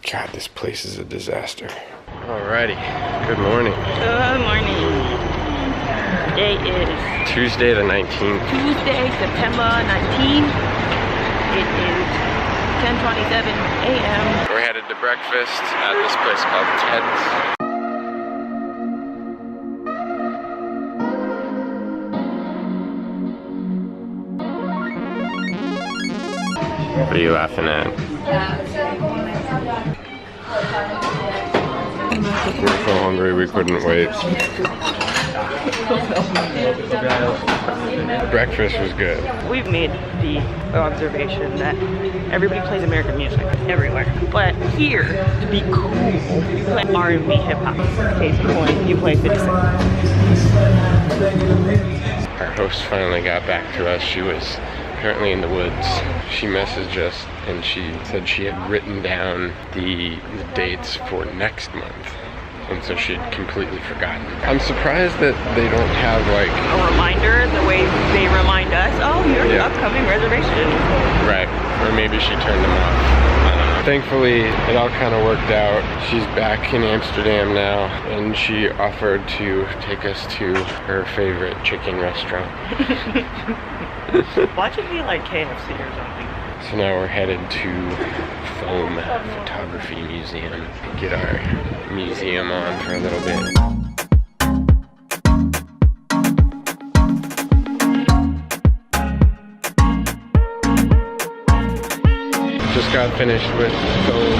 God, this place is a disaster. Alrighty, good morning. Good morning. Today is Tuesday the 19th. Tuesday, September 19th. It is 10:27 a.m. We're headed to breakfast at this place called Ted's. What are you laughing at? We were so hungry we couldn't wait. Breakfast was good. We've made the observation that everybody plays American music everywhere. But here, to be cool, you play R&B hip-hop. Case in point, you play 50 Cent. Our host finally got back to us. She was currently in the woods. She messaged us and she said she had written down the dates for next month. And so she had completely forgotten. I'm surprised that they don't have like a reminder the way they remind us, oh, here's an upcoming reservation. Right, or maybe she turned them off. I don't know. Thankfully, it all kind of worked out. She's back in Amsterdam now, and she offered to take us to her favorite chicken restaurant. Watch it be like KFC or something. So now we're headed to Foam Photography Museum to get our museum on for a little bit. Just got finished with Foam.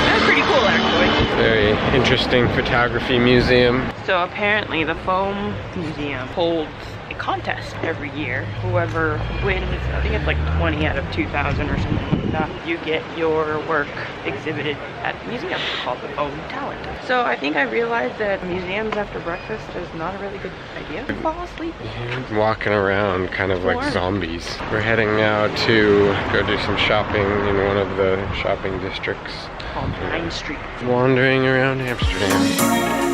That's pretty cool, actually. Very interesting photography museum. So apparently the Foam Museum holds a contest every year. Whoever wins, I think it's like 20 out of 2,000 or something like that, you get your work exhibited at the museum called the Foam Talent. So I think I realized that museums after breakfast is not a really good idea to fall asleep. Yeah, walking around kind of like zombies. We're heading now to go do some shopping in one of the shopping districts called Main Street. Wandering around Amsterdam.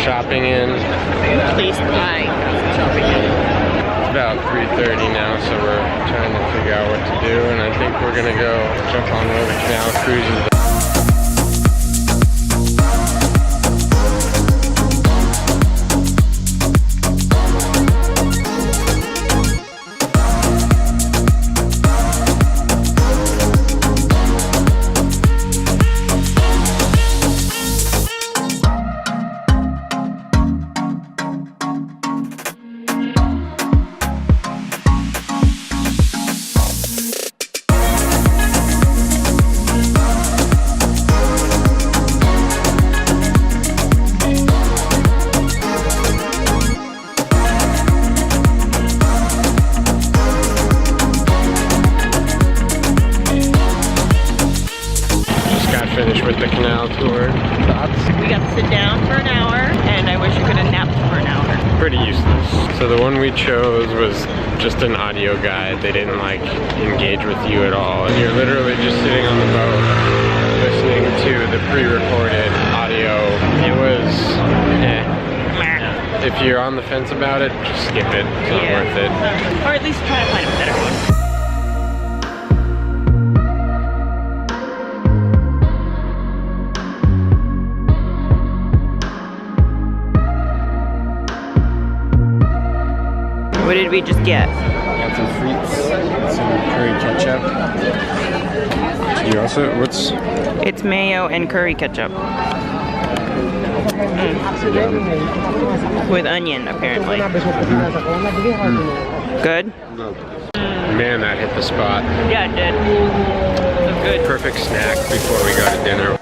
Shopping in. Please buy. Shopping in. It's about 3:30 now, so we're trying to figure out what to do, and I think we're gonna go jump on one of the canal cruises. Finished with the canal tour. Thoughts? We got to sit down for an hour, and I wish you could have napped for an hour. Pretty useless. So the one we chose was just an audio guide. They didn't like engage with you at all. And you're literally just sitting on the boat listening to the pre-recorded audio. It was If you're on the fence about it, just skip it. It's not worth it. Or at least try to find a better one. What did we just get? Got some frites, some curry ketchup. You also, what's? It's mayo and curry ketchup. With onion, apparently. Good? Man, that hit the spot. Yeah, it did. It was good. Perfect snack before we go to dinner.